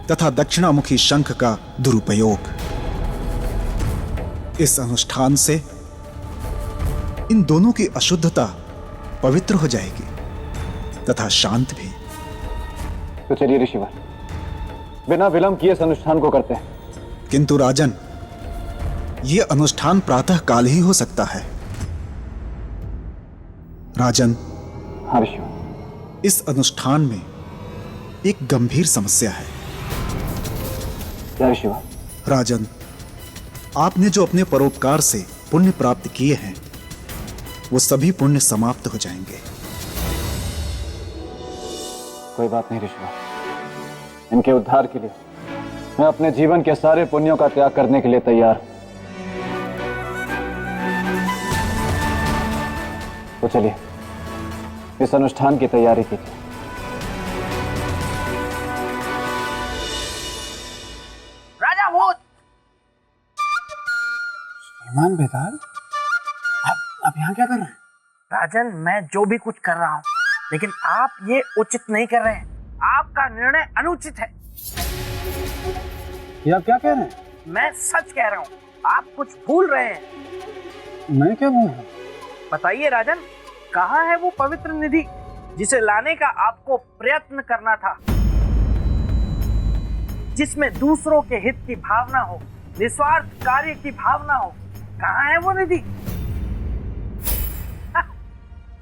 [SPEAKER 11] तथा दक्षिणामुखी शंख का दुरुपयोग। इस अनुष्ठान से इन दोनों की अशुद्धता पवित्र हो जाएगी तथा शांत भी।
[SPEAKER 2] तो चलिए ऋषिवर, बिना विलंब किए इस अनुष्ठान को करते हैं।
[SPEAKER 11] किंतु राजन, यह अनुष्ठान प्रातः काल ही हो सकता है। राजन,
[SPEAKER 2] हाँ ऋषिवर,
[SPEAKER 11] इस अनुष्ठान में एक गंभीर समस्या है।
[SPEAKER 2] क्या ऋषिवर?
[SPEAKER 11] राजन, आपने जो अपने परोपकार से पुण्य प्राप्त किए हैं, वो सभी पुण्य समाप्त हो जाएंगे।
[SPEAKER 2] कोई बात नहीं ऋषिवर, इनके उद्धार के लिए मैं अपने जीवन के सारे पुण्यों का त्याग करने के लिए तैयार हूं। तो चलिए इस अनुष्ठान की तैयारी कीजिए।
[SPEAKER 5] राजा भोज।
[SPEAKER 2] श्रीमान बेताल, आप यहाँ क्या कर रहे हैं?
[SPEAKER 5] राजन, मैं जो भी कुछ कर रहा हूँ, लेकिन आप ये उचित नहीं कर रहे हैं। आपका निर्णय अनुचित है।
[SPEAKER 2] ये आप क्या कह रहे हैं?
[SPEAKER 5] मैं सच कह रहा हूँ, आप कुछ भूल रहे हैं।
[SPEAKER 2] मैं क्या भूल रहा हूँ?
[SPEAKER 5] बताइए राजन, कहाँ है वो पवित्र निधि जिसे लाने का आपको प्रयत्न करना था, जिसमें दूसरों के हित की भावना हो, निस्वार्थ कार्य की भावना हो? कहाँ है वो निधि?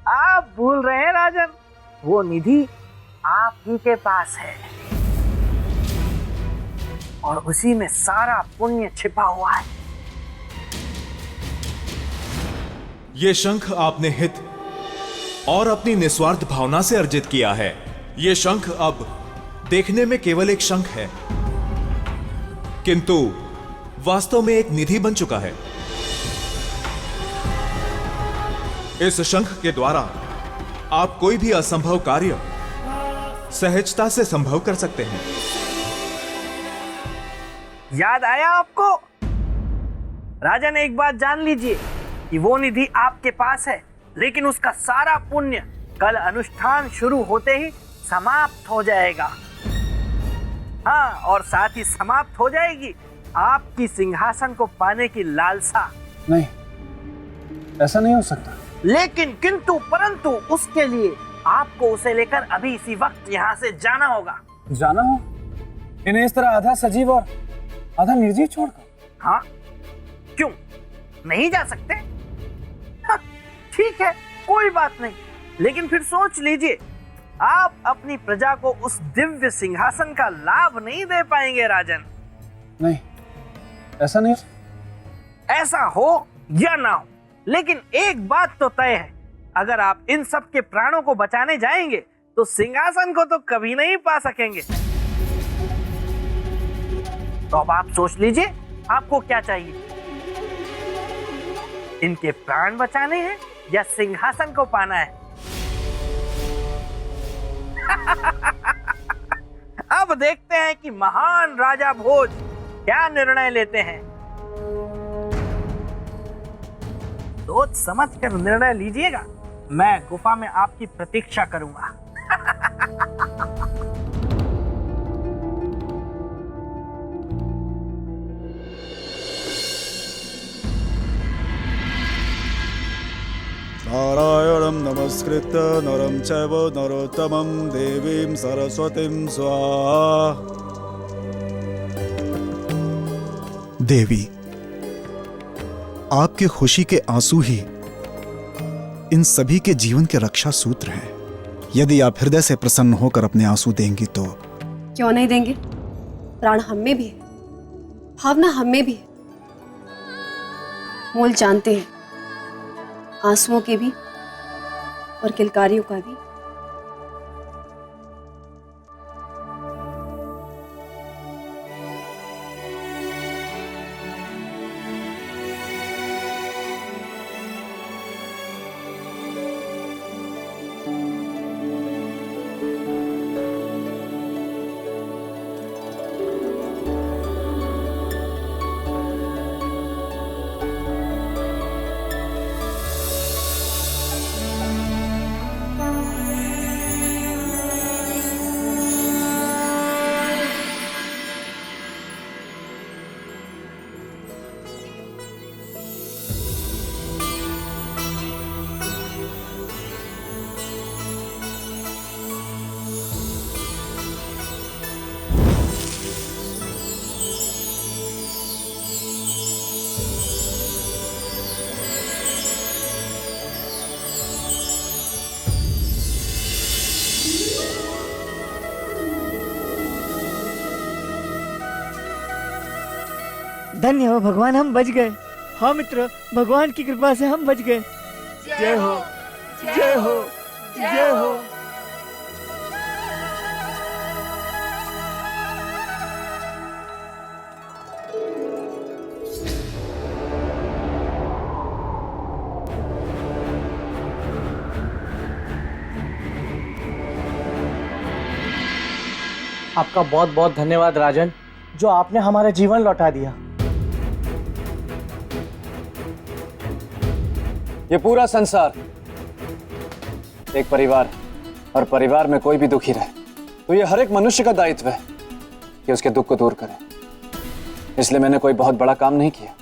[SPEAKER 5] आप भूल रहे हैं राजन, वो निधि आप ही के पास है और उसी में सारा पुण्य छिपा हुआ है।
[SPEAKER 19] ये शंख आपने हित और अपनी निस्वार्थ भावना से अर्जित किया है। ये शंख अब देखने में केवल एक शंख है, किंतु वास्तव में एक निधि बन चुका है। इस शंख के द्वारा आप कोई भी असंभव कार्य सहजता से संभव कर सकते हैं।
[SPEAKER 5] याद आया आपको? राजन, एक बात जान लीजिए कि वो निधि आपके पास है, लेकिन उसका सारा पुण्य कल अनुष्ठान शुरू होते ही समाप्त हो जाएगा। हाँ, और साथ ही समाप्त हो जाएगी आपकी सिंहासन को पाने की लालसा।
[SPEAKER 2] नहीं, ऐसा नहीं हो सकता।
[SPEAKER 5] लेकिन किंतु परंतु उसके लिए आपको उसे लेकर अभी इसी वक्त यहाँ से जाना होगा।
[SPEAKER 2] जाना हो? इन्हें इस तरह आधा सजीव और आधा निर्जीव छोड़कर?
[SPEAKER 5] हाँ, क्यों नहीं जा सकते? हाँ, ठीक है, कोई बात नहीं, लेकिन फिर सोच लीजिए, आप अपनी प्रजा को उस दिव्य सिंहासन का लाभ नहीं दे पाएंगे राजन।
[SPEAKER 2] नहीं, ऐसा नहीं।
[SPEAKER 5] ऐसा हो या ना हो, लेकिन एक बात तो तय है, अगर आप इन सब के प्राणों को बचाने जाएंगे तो सिंहासन को तो कभी नहीं पा सकेंगे। तो अब आप सोच लीजिए, आपको क्या चाहिए? इनके प्राण बचाने हैं या सिंहासन को पाना है? अब देखते हैं कि महान राजा भोज क्या निर्णय लेते हैं। सोच समझ कर निर्णय लीजिएगा, मैं गुफा में आपकी प्रतीक्षा करूंगा।
[SPEAKER 11] नारायणं नमस्कृत्य नरं चैव नरोत्तमं देवीं सरस्वतीं स्वाहा। देवी, आपके खुशी के आंसू ही इन सभी के जीवन के रक्षा सूत्र हैं। यदि आप हृदय से प्रसन्न होकर अपने आंसू देंगी तो
[SPEAKER 13] क्यों नहीं देंगे? प्राण हम में भी है, भावना हम में भी है, मोल जानते हैं आंसुओं के भी और किलकारियों का भी।
[SPEAKER 20] धन्य हो भगवान, हम बच गए। हाँ मित्र, भगवान की कृपा से हम बच गए। जय हो, जय हो, जय हो।
[SPEAKER 5] आपका बहुत बहुत धन्यवाद राजन, जो आपने हमारा जीवन लौटा दिया।
[SPEAKER 2] ये पूरा संसार एक परिवार, और परिवार में कोई भी दुखी रहे तो ये हर एक मनुष्य का दायित्व है कि उसके दुख को दूर करे। इसलिए मैंने कोई बहुत बड़ा काम नहीं किया।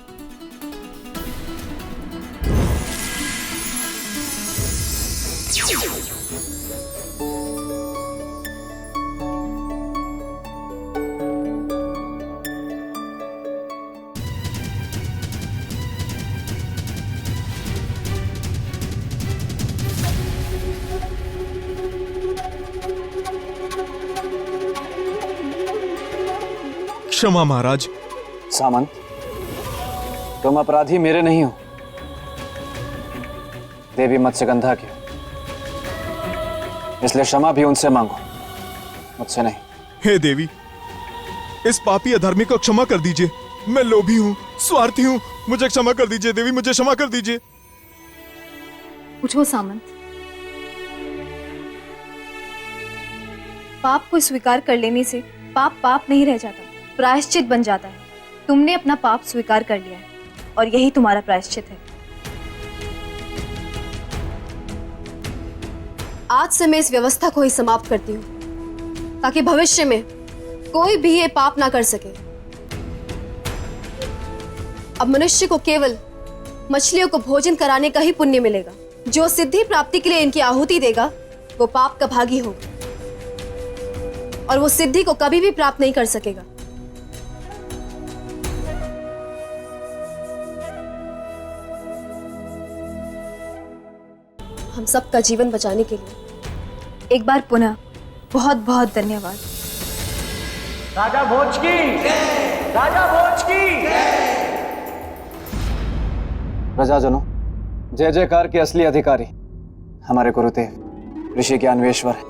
[SPEAKER 19] क्षमा महाराज।
[SPEAKER 2] सामंत, तुम अपराधी मेरे नहीं हो, देवी मत्स्यगंधा के, इसलिए क्षमा भी उनसे मांगो, मुझसे नहीं।
[SPEAKER 3] हे देवी, इस पापी अधर्मी को क्षमा कर दीजिए। मैं लोभी हूँ, स्वार्थी हूँ, मुझे क्षमा कर दीजिए देवी, मुझे क्षमा कर दीजिए।
[SPEAKER 13] उठो सामंत, पाप को स्वीकार कर लेने से पाप पाप नहीं रह जाता, प्रायश्चित बन जाता है। तुमने अपना पाप स्वीकार कर लिया है और यही तुम्हारा प्रायश्चित है। आज से मैं इस व्यवस्था को ही समाप्त करती हूँ, ताकि भविष्य में कोई भी ये पाप ना कर सके। अब मनुष्य को केवल मछलियों को भोजन कराने का ही पुण्य मिलेगा। जो सिद्धि प्राप्ति के लिए इनकी आहुति देगा वो पाप का भागी होगा और वो सिद्धि को कभी भी प्राप्त नहीं कर सकेगा। हम सबका जीवन बचाने के लिए एक बार पुनः बहुत बहुत धन्यवाद।
[SPEAKER 5] राजा भोज की राजा भोज की
[SPEAKER 1] प्रजाजनों, जय जयकार के असली अधिकारी हमारे गुरुदेव ऋषि ज्ञानवेश्वर हैं।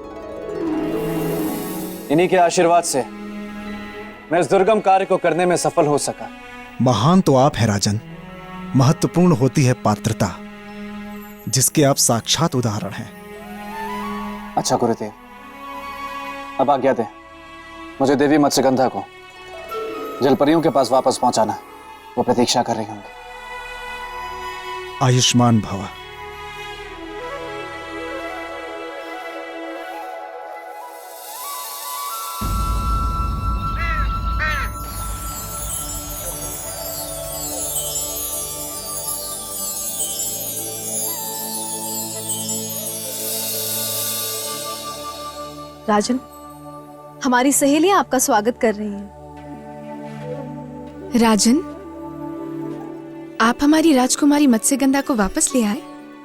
[SPEAKER 1] इन्हीं के आशीर्वाद से मैं इस दुर्गम कार्य को करने में सफल हो सका।
[SPEAKER 11] महान तो आप हैं राजन, महत्वपूर्ण होती है पात्रता, जिसके आप साक्षात उदाहरण हैं।
[SPEAKER 1] अच्छा गुरुदेव, अब आज्ञा दें, मुझे देवी मत्स्यगंधा को जलपरियों के पास वापस पहुंचाना है। वो प्रतीक्षा कर रही होंगी।
[SPEAKER 11] आयुष्मान भव।
[SPEAKER 13] राजन, हमारी सहेलियां आपका स्वागत कर रही हैं।
[SPEAKER 7] राजन, आप हमारी राजकुमारी मत्स्यगंधा को वापस ले आए।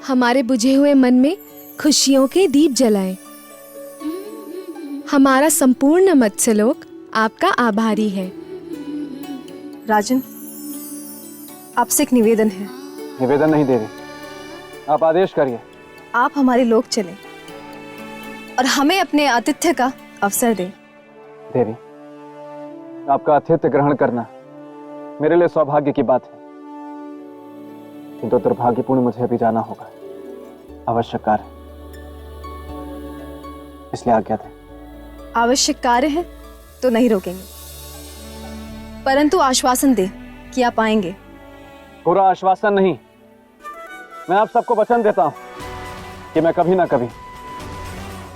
[SPEAKER 7] हमारे बुझे हुए मन में खुशियों के दीप जलाए। हमारा संपूर्ण मत्स्यलोक आपका आभारी है।
[SPEAKER 13] राजन, आपसे एक निवेदन है।
[SPEAKER 1] निवेदन नहीं देवी, आप आदेश करिए।
[SPEAKER 13] आप हमारे लोक चलें और हमें अपने आतिथ्य का अवसर दें।
[SPEAKER 1] देवी, आपका आतिथ्य ग्रहण करना मेरे लिए सौभाग्य की बात है, किंतु दुर्भाग्यपूर्ण मुझे अभी जाना होगा, आवश्यक कार्य, इसलिए आज्ञा दें।
[SPEAKER 13] आवश्यक कार्य है तो नहीं रोकेंगे, परंतु आश्वासन दें कि आप आएंगे।
[SPEAKER 1] पूरा आश्वासन नहीं, मैं आप सबको वचन देता हूं कि मैं कभी ना कभी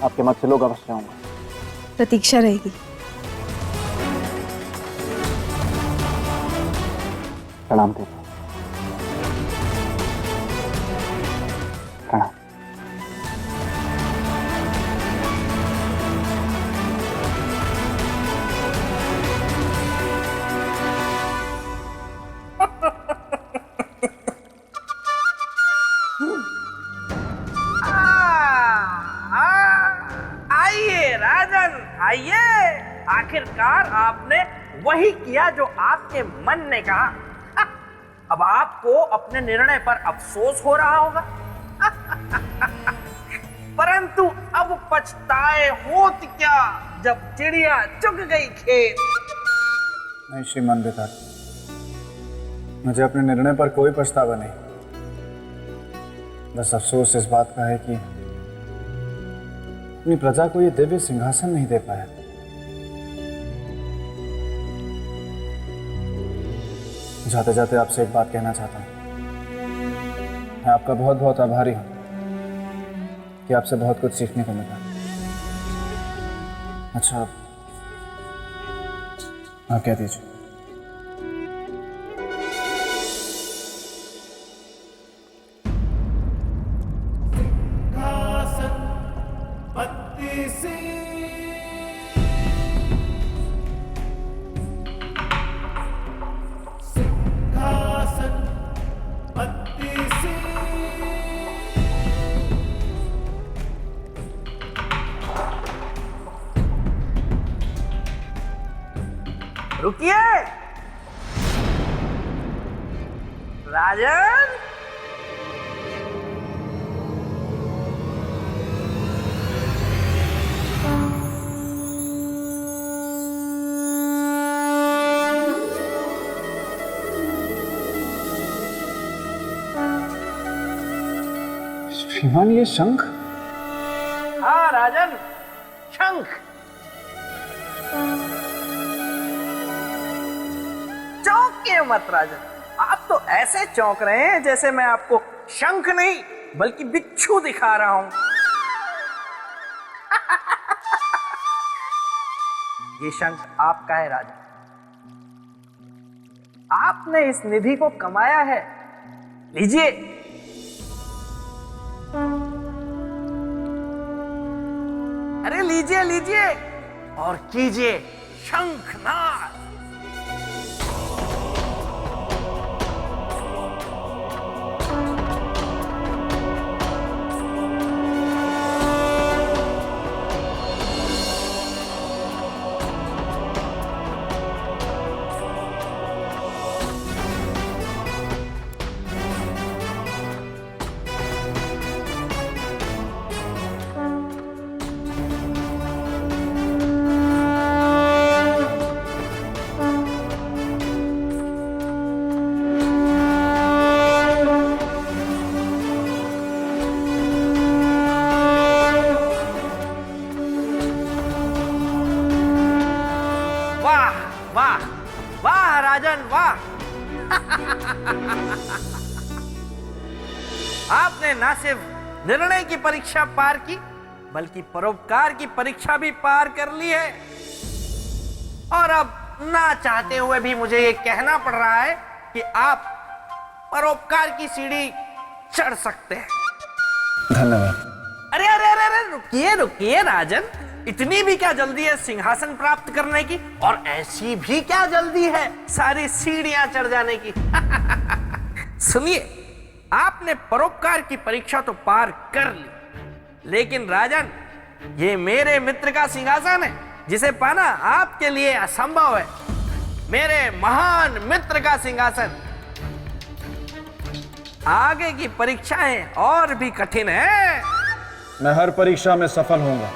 [SPEAKER 1] आपके मत्स्य लोग अवश्य आऊंगा।
[SPEAKER 13] प्रतीक्षा रहेगी।
[SPEAKER 1] प्रणाम देवी। प्रणाम।
[SPEAKER 5] आइए राजन, आइए। आखिरकार आपने वही किया जो आपके मन ने कहा। अब आपको अपने निर्णय पर अफसोस हो रहा होगा, परंतु अब पछताए होत क्या जब चिड़िया चुग गई खेत।
[SPEAKER 2] नहीं श्रीमान बेताल, मुझे अपने निर्णय पर कोई पछतावा नहीं। बस अफसोस इस बात का है कि अपनी प्रजा को ये दिव्य सिंहासन नहीं दे पाया। जाते जाते आपसे एक बात कहना चाहता हूं। मैं आपका बहुत बहुत आभारी हूं कि आपसे बहुत कुछ सीखने को मिला। अच्छा, आप कह दीजिए।
[SPEAKER 5] रुकिए राजन।
[SPEAKER 2] श्रीमान, ये शंख?
[SPEAKER 5] हाँ राजन, शंख। चौंकिए मत राजन, आप तो ऐसे चौंक रहे हैं जैसे मैं आपको शंख नहीं बल्कि बिच्छू दिखा रहा हूं। ये शंख आपका है राजन। आपने इस निधि को कमाया है, लीजिए। लीजिए लीजिए और कीजिए शंखनाद। वाह वाह राजन वाह। आपने ना सिर्फ निर्णय की परीक्षा पार की बल्कि परोपकार की परीक्षा भी पार कर ली है। और अब ना चाहते हुए भी मुझे ये कहना पड़ रहा है कि आप परोपकार की सीढ़ी चढ़ सकते हैं।
[SPEAKER 2] धन्यवाद।
[SPEAKER 5] अरे अरे अरे अरे रुकिए रुकिए राजन, इतनी भी क्या जल्दी है सिंहासन प्राप्त करने की, और ऐसी भी क्या जल्दी है सारी सीढ़ियां चढ़ जाने की। सुनिए, आपने परोपकार की परीक्षा तो पार कर ली, लेकिन राजन ये मेरे मित्र का सिंहासन है जिसे पाना आपके लिए असंभव है। मेरे महान मित्र का सिंहासन। आगे की परीक्षाएं और भी कठिन है।
[SPEAKER 2] मैं हर परीक्षा में सफल होऊंगा।